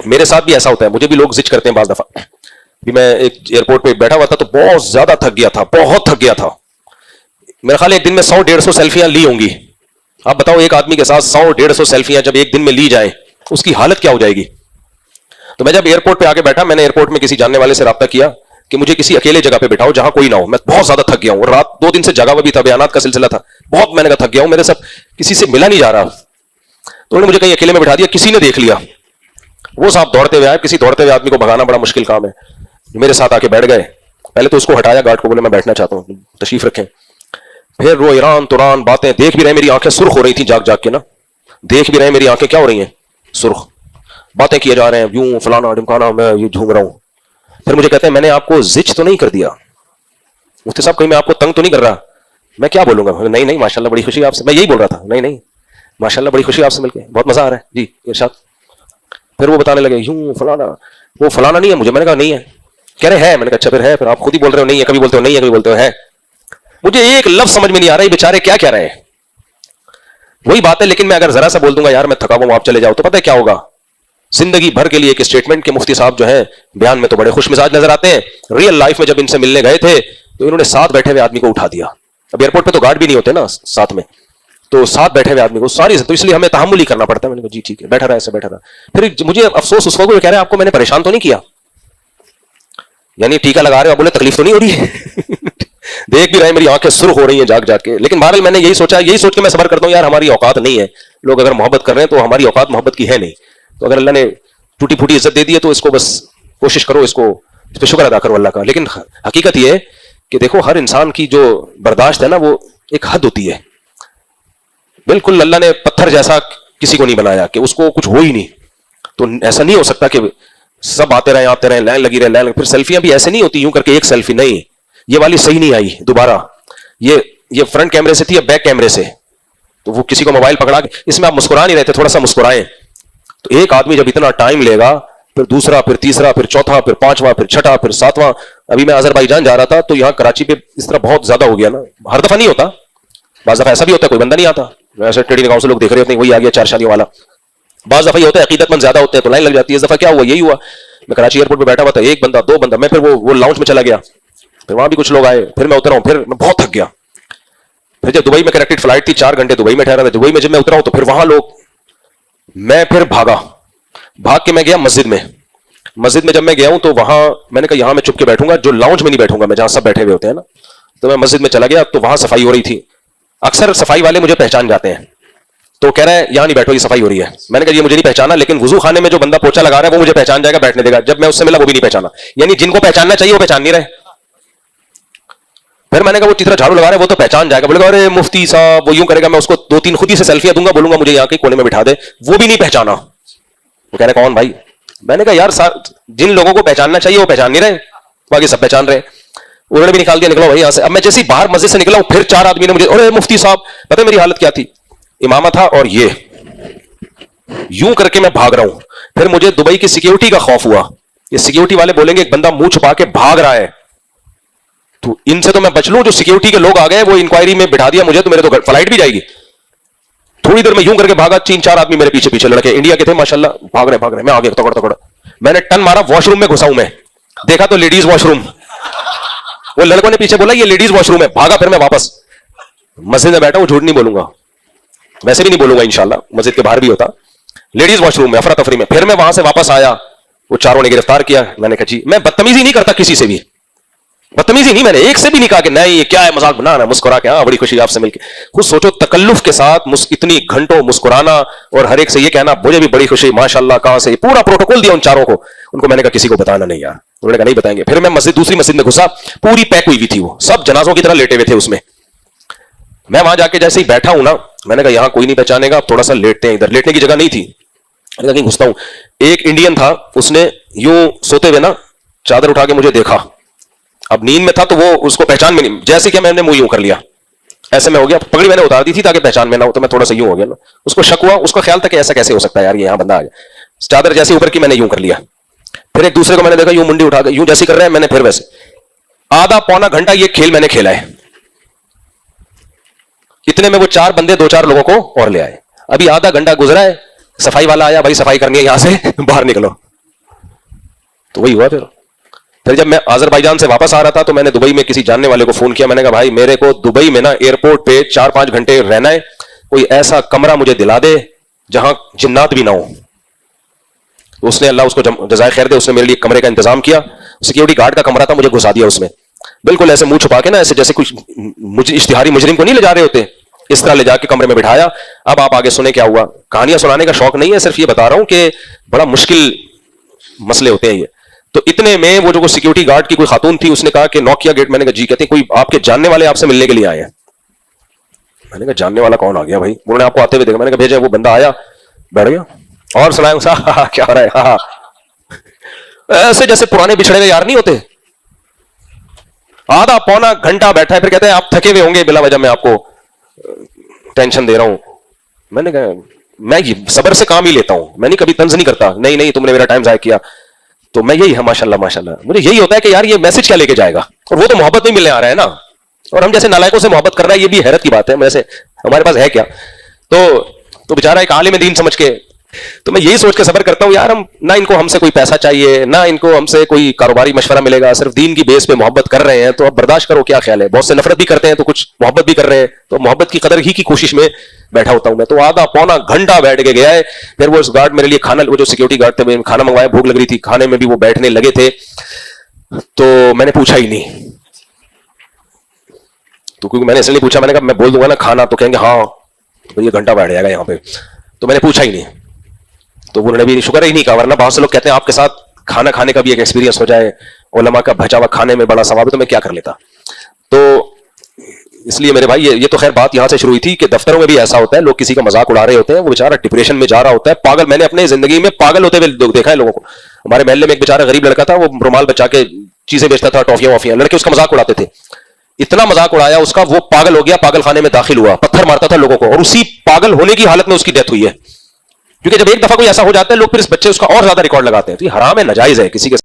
میرے ساتھ بھی ایسا ہوتا ہے, مجھے بھی لوگ زچ کرتے ہیں بعض دفعہ. بھی میں ایک ایئرپورٹ پہ بیٹھا ہوا تھا تو بہت زیادہ تھک گیا تھا, بہت تھک گیا تھا. میرا خیال ایک دن میں 100-150 سیلفیاں لی ہوں گی. آپ بتاؤ ایک آدمی کے ساتھ 100-150 سیلفیاں جب ایک دن میں لی جائیں اس کی حالت کیا ہو جائے گی. تو میں جب ایئرپورٹ پہ آ کے بیٹھا, میں نے ایئرپورٹ میں کسی جاننے والے سے رابطہ کیا کہ مجھے کسی اکیلے جگہ پہ بٹھاؤ جہاں کوئی نہ ہو, میں بہت زیادہ تھک گیا ہوں. رات 2 دن سے جگہ ہوا بھی تھا, بیانات کا سلسلہ تھا, بہت میں نے کہا تھک گیا ہوں, میرے ساتھ کسی سے ملا نہیں جا رہا. تو انہوں نے مجھے کہیں اکیلے میں بٹھا دیا, کسی نے دیکھ لیا, وہ صاحب دوڑتے ہوئے آئے. کسی دوڑتے ہوئے آدمی کو بھگانا بڑا مشکل کام ہے. میرے ساتھ آ کے بیٹھ گئے. پہلے تو اس کو ہٹایا, گارڈ کو بولے میں بیٹھنا چاہتا ہوں, تشریف رکھیں. پھر وہ ایران توران باتیں, دیکھ بھی رہے میری آنکھیں سرخ ہو رہی تھیں جاگ جاگ کے نا, دیکھ بھی رہے میری آنکھیں کیا ہو رہی ہیں, سرخ. باتیں کیے جا رہے ہیں, یوں فلانا ڈمکانا, میں یہ جھوم رہا ہوں. پھر مجھے کہتے ہیں میں نے آپ کو زچ تو نہیں کر دیا مفتی صاحب, کہیں میں آپ کو تنگ تو نہیں کر رہا. میں کیا بولوں گا, نہیں ماشاءاللہ بڑی خوشی آپ سے. میں یہی بول رہا تھا, نہیں ماشاءاللہ بڑی خوشی آپ سے مل کے, بہت مزہ آ رہا ہے جی ارشاد. پھر وہ بتانے لگے یوں فلانا, وہ فلانا نہیں ہے مجھے. میں نے کہا نہیں ہے. کہہ رہے ہیں. میں نے کہا اچھا پھر ہے, پھر آپ خود ہی بول رہے ہو نہیں ہے, کبھی بولتے ہو نہیں ہے, کبھی بولتے ہو ہے. مجھے ایک لفظ سمجھ میں نہیں آ رہا ہے بیچارے کیا کہہ رہے ہیں. وہی بات ہے, لیکن میں اگر ذرا سا بول دوں گا یار میں تھکا ہوں آپ چلے جاؤ, تو پتہ ہے کیا ہوگا, زندگی بھر کے لیے ایک اسٹیٹمنٹ کہ مفتی صاحب جو ہیں بیان میں تو بڑے خوش مزاج نظر آتے ہیں, ریئل لائف میں جب ان سے ملنے گئے تھے تو انہوں نے ساتھ بیٹھے ہوئے آدمی کو اٹھا دیا. اب ایئرپورٹ پہ تو گارڈ بھی نہیں ہوتے نا ساتھ میں, تو ساتھ بیٹھے ہوئے آدمی کو ساری, تو اس لیے ہمیں تحمل ہی کرنا پڑتا ہے. میں نے کہا جی ٹھیک ہے, بیٹھا رہا ایسے بیٹھا رہا. پھر مجھے افسوس اس وقت کہہ رہے ہیں آپ کو میں نے پریشان تو نہیں کیا, یعنی ٹیکا لگا رہے ہو, بولے تکلیف تو نہیں ہو رہی ہے. دیکھ بھی رہے میری آنکھیں سرخ ہو رہی ہیں جاگ جاگ کے. لیکن بہرحال میں نے یہی سوچا, یہی سوچ کے میں صبر کرتا ہوں یار ہماری اوقات نہیں ہے. لوگ اگر محبت کر رہے ہیں تو ہماری اوقات محبت کی ہے نہیں. تو اگر اللہ نے ٹوٹی پھوٹی عزت دے دی ہے تو اس کو بس کوشش کرو, اس پہ شکر ادا کرو اللہ کا. لیکن حقیقت یہ ہے کہ دیکھو ہر انسان کی جو برداشت ہے نا وہ ایک حد ہوتی ہے. بالکل اللہ نے پتھر جیسا کسی کو نہیں بنایا کہ اس کو کچھ ہو ہی نہیں. تو ایسا نہیں ہو سکتا کہ سب آتے رہیں لائن لگی رہے. پھر سیلفیاں بھی ایسے نہیں ہوتی یوں کر کے ایک سیلفی, نہیں یہ والی صحیح نہیں آئی دوبارہ, یہ فرنٹ کیمرے سے تھی یا بیک کیمرے سے. تو وہ کسی کو موبائل پکڑا کے, اس میں آپ مسکرا نہیں رہے تھے, تھوڑا سا مسکرائیں. تو ایک آدمی جب اتنا ٹائم لے گا, پھر دوسرا, پھر تیسرا, پھر چوتھا, پھر پانچواں, پھر چھٹا, پھر ساتواں. ابھی میں آذربائیجان جا رہا تھا تو یہاں کراچی پہ اس طرح بہت زیادہ ہو گیا نا. ہر دفعہ نہیں ہوتا, بعض دفعہ ایسا بھی ہوتا ہے کوئی بندہ نہیں آتا, ایسے ٹریڈنگ اکاؤنٹ سے لوگ دیکھ رہے ہوتے ہیں وہی آ گیا 4 شادیوں والا. بعض دفعہ یہ ہوتا ہے عقیدت مند زیادہ ہوتے ہیں تو لائن لگ جاتی ہے. اس دفعہ کیا ہوا, یہی ہوا, میں کراچی ایئرپورٹ پہ بیٹھا ہوا تھا, 1 بندہ 2 بندہ, میں پھر وہ لاؤنج میں چلا گیا, پھر وہاں بھی کچھ لوگ آئے, پھر میں اترا ہوں, پھر میں بہت تھک گیا. پھر جب دبئی میں کنیکٹڈ فلائٹ تھی 4 گھنٹے دبئی میں ٹھہرا تھا, دبئی میں جب میں اترا ہوں تو پھر وہاں لوگ, میں پھر بھاگ کے میں گیا مسجد میں جب میں گیا ہوں تو وہاں میں نے کہا یہاں میں چپ کے بیٹھوں گا, جو لاؤنج میں نہیں بیٹھوں گا میں, جہاں سب بیٹھے ہوئے ہوتے ہیں نا. تو میں مسجد میں چلا گیا تو وہاں صفائی ہو رہی تھی. اکثر صفائی والے مجھے پہچان جاتے ہیں, تو کہہ رہے ہیں یہاں نہیں بیٹھو یہ صفائی ہو رہی ہے. میں نے کہا یہ مجھے نہیں پہچانا, لیکن وضو خانے میں جو بندہ پوچھا لگا رہا ہے وہ مجھے پہچان جائے گا, بیٹھنے دے گا. جب میں اس سے ملا وہ بھی نہیں پہچانا, یعنی جن کو پہچاننا چاہیے وہ پہچان نہیں رہے. پھر میں نے کہا وہ تیسرا جھاڑو لگا رہا ہے وہ تو پہچان جائے گا, بولے گا ارے مفتی صاحب وہ یوں کرے گا, میں اس کو 2-3 خود ہی سے سیلفیاں دوں گا, بولوں گا مجھے یہاں کے کونے میں بٹھا دے, وہ بھی نہیں پہچانا. وہ کہہ رہے کون بھائی؟ میں نے کہا یار جن لوگوں کو پہچاننا چاہیے وہ پہچان نہیں رہے, باقی سب پہچان رہے. انہوں نے بھی نکال دیا, نکلو بھائی یہاں سے. اب میں جیسے باہر مسجد سے نکلا ہوں پھر 4 آدمی نے مجھے, ارے مفتی صاحب, پتہ ہے میری حالت کیا تھی, امامہ تھا اور یہ یوں کر کے میں بھاگ رہا ہوں. پھر مجھے دبئی کی سیکیورٹی کا خوف ہوا, یہ سیکیورٹی والے بولیں گے ایک بندہ منہ چھپا کے بھاگ رہا ہے, تو ان سے تو میں بچ لوں. جو سیکیورٹی کے لوگ آ گئے وہ انکوائری میں بٹھا دیا مجھے, تو میرے تو فلائٹ بھی جائے گی. تھوڑی دیر میں یوں کر کے بھاگا, 3-4 آدمی میرے پیچھے لڑکے انڈیا کے تھے ماشاءاللہ, بھاگ رہے. میں آگے تکڑ, میں نے ٹن مارا, واش روم میں گھسا ہوں. میں دیکھا تو لیڈیز واش روم, وہ لڑکوں نے پیچھے بولا یہ لیڈیز واش روم ہے, بھاگا. پھر میں واپس مسجد میں بیٹھا ہوں, جھوٹ نہیں بولوں گا, ویسے بھی نہیں بولوں گا انشاءاللہ, مسجد کے باہر بھی ہوتا, لیڈیز واش روم میں افراتفری میں. پھر میں وہاں سے واپس آیا, وہ چاروں نے گرفتار کیا. میں نے کہا جی, میں بدتمیزی نہیں کرتا کسی سے بھی, بدتمیزی نہیں, میں نے ایک سے بھی نہیں کہا کہ نہیں یہ کیا ہے مذاق بنانا, مسکرا کے ہاں بڑی خوشی آپ سے مل کے. خود سوچو تکلف کے ساتھ اتنی گھنٹوں مسکرانا اور ہر ایک سے یہ کہنا مجھے بھی بڑی خوشی ماشاءاللہ, کہاں سے پورا پروٹوکول دیا ان چاروں کو. ان کو میں نے کہا کسی کو بتانا نہیں یار, انہوں نے کہا نہیں بتائیں گے. پھر میں دوسری مسجد میں گھسا, پوری پیک ہوئی تھی, وہ سب جنازوں کی طرح لیٹے ہوئے تھے اس میں. میں وہاں جا کے جیسے ہی بیٹھا ہوں نا, میں نے کہا یہاں کوئی نہیں پہچانے گا, اب تھوڑا سا لیٹتے ہیں, ادھر لیٹنے کی جگہ نہیں تھی, کہیں گھستا ہوں. ایک انڈین تھا, اس نے یوں سوتے ہوئے نا چادر اٹھا کے مجھے دیکھا, اب نیند میں تھا تو وہ اس کو پہچان میں نہیں, جیسے کہ میں نے منہ یوں کر لیا, ایسے میں ہو گیا, پگڑی میں نے اتار دی تھی تاکہ پہچان میں نہ ہو, تو میں تھوڑا سا یوں ہو گیا نا. اس کو شک ہوا, اس کا خیال تھا کہ ایسا کیسے ہو سکتا ہے یار, یہ یہاں بندہ آ گیا. چادر جیسے اوپر کی میں نے یوں کر لیا. پھر ایک دوسرے کو میں نے دیکھا یوں منڈی اٹھا کے یوں جیسے کر رہے ہیں, میں نے پھر ویسے. آدھا پونا گھنٹہ یہ کھیل میں نے کھیلا ہے. اتنے میں وہ 4 بندے 2-4 لوگوں کو اور لے آئے. ابھی آدھا گھنٹہ گزرا ہے, صفائی والا آیا, بھائی صفائی کرنی ہے یہاں سے باہر نکلو. تو وہی ہوا پھر جب میں آذربائیجان سے واپس آ رہا تھا تو میں نے دبئی میں کسی جاننے والے کو فون کیا. میں نے کہا بھائی میرے کو دبئی میں نا ایئرپورٹ پہ 4-5 گھنٹے رہنا ہے, کوئی ایسا کمرہ مجھے دلا دے جہاں جنات بھی نہ ہو. اس نے, اللہ اس کو جزائے خیر دے, اس نے میرے لیے کمرے کا انتظام کیا. سیکورٹی گارڈ کا کمرہ تھا, مجھے گھسا دیا اس میں, بالکل ایسے منہ چھپا کے نا, ایسے جیسے کچھ اشتہاری مجرم کو نہیں لے جا رہے ہوتے, اس طرح لے جا کے کمرے میں بٹھایا. اب آپ آگے سنیں کیا ہوا. کہانیاں سنانے کا شوق نہیں ہے, صرف یہ بتا رہا ہوں کہ بڑا مشکل مسئلے ہوتے ہیں یہ. تو اتنے میں وہ جو سیکورٹی گارڈ کی کوئی خاتون تھی, اس نے کہا کہ نوکیا گیٹ. میں نے کہا جی. کہتے ہیں کوئی آپ کے جاننے والے آپ سے ملنے کے لیے آئے ہیں. میں نے کہا جاننے والا کون آ گیا بھائی؟ انہوں نے آپ کو آتے ہوئے دیکھا. میں نے کہا بھیجا. وہ بندہ آیا, بیٹھ گیا اور سنایا کیا ہو رہا ہے. ہاں ایسے جیسے پرانے بچھڑے ہوئے یار نہیں ہوتے. آدھا پونا گھنٹہ بیٹھا ہے, پھر کہتے ہیں آپ تھکے ہوئے ہوں گے, بلا وجہ میں آپ کو ٹینشن دے رہا ہوں. میں نے کہا میں صبر سے کام ہی لیتا ہوں, میں نہیں کبھی طنز نہیں کرتا. نہیں تم نے میرا ٹائم ضائع کیا. تو میں یہی ہے ماشاءاللہ مجھے یہی ہوتا ہے کہ یار یہ میسج کیا لے کے جائے گا, اور وہ تو محبت نہیں ملنے آ رہا ہے نا, اور ہم جیسے نالائکوں سے محبت کر رہا ہے, یہ بھی حیرت کی بات ہے. ویسے ہمارے پاس ہے کیا. تو بیچارہ ایک عالم دین سمجھ کے, تو میں یہی سوچ کے صبر کرتا ہوں یار, ہم نہ ان کو ہم سے کوئی پیسہ چاہیے, نہ ان کو ہم سے کوئی کاروباری مشورہ ملے گا, صرف دین کی بیس پہ محبت کر رہے ہیں, تو اب برداشت کرو. کیا خیال ہے, بہت سے نفرت بھی کرتے ہیں تو کچھ محبت بھی کر رہے ہیں, تو محبت کی قدر ہی کی کوشش میں بیٹھا ہوتا ہوں میں. تو آدھا پونا گھنٹہ بیٹھ کے گیا ہے. پھر وہ اس گارڈ میرے لیے کھانا, وہ جو سیکورٹی گارڈ تھے, کھانا منگوایا, بھوک لگ رہی تھی, کھانے میں بھی وہ بیٹھنے لگے تھے. تو میں نے پوچھا ہی نہیں, تو کیونکہ میں نے اس لیے پوچھا, میں نے کہا میں بول دوں گا نا کھانا تو کہیں گے ہاں یہ گھنٹہ بیٹھ جائے گا یہاں پہ, تو میں نے پوچھا ہی نہیں. تو انہوں نے بھی شکر ہی نہیں کہا, ورنہ بہت سے لوگ کہتے ہیں آپ کے ساتھ کھانا کھانے کا بھی ایک ایکسپیرینس ہو جائے, علماء کا بھجا ہوا کھانے میں بڑا ثواب ہے, تو میں کیا کر لیتا. تو اس لیے میرے بھائی یہ تو خیر بات یہاں سے شروع ہوئی تھی کہ دفتروں میں بھی ایسا ہوتا ہے, لوگ کسی کا مذاق اڑا رہے ہوتے ہیں, وہ بیچارہ ڈپریشن میں جا رہا ہوتا ہے, پاگل. میں نے اپنے زندگی میں پاگل ہوتے ہوئے دیکھا ہے لوگوں کو. ہمارے محلے میں ایک بیچارہ غریب لڑکا تھا, وہ رومال بچا کے چیزیں بیچتا تھا, ٹافیاں وافیاں, لڑکے اس کا مذاق اڑاتے تھے. اتنا مذاق اڑایا اس کا, وہ پاگل ہو گیا, پاگل خانے میں داخل ہوا, پتھر مارتا تھا لوگوں کو, اور اسی پاگل ہونے کی حالت میں اس کی ڈیتھ ہوئی ہے. کیونکہ جب ایک دفعہ کوئی ایسا ہو جاتا ہے, لوگ پھر اس بچے اس کا اور زیادہ ریکارڈ لگاتے ہیں. تو یہ حرام ہے, ناجائز ہے, کسی کے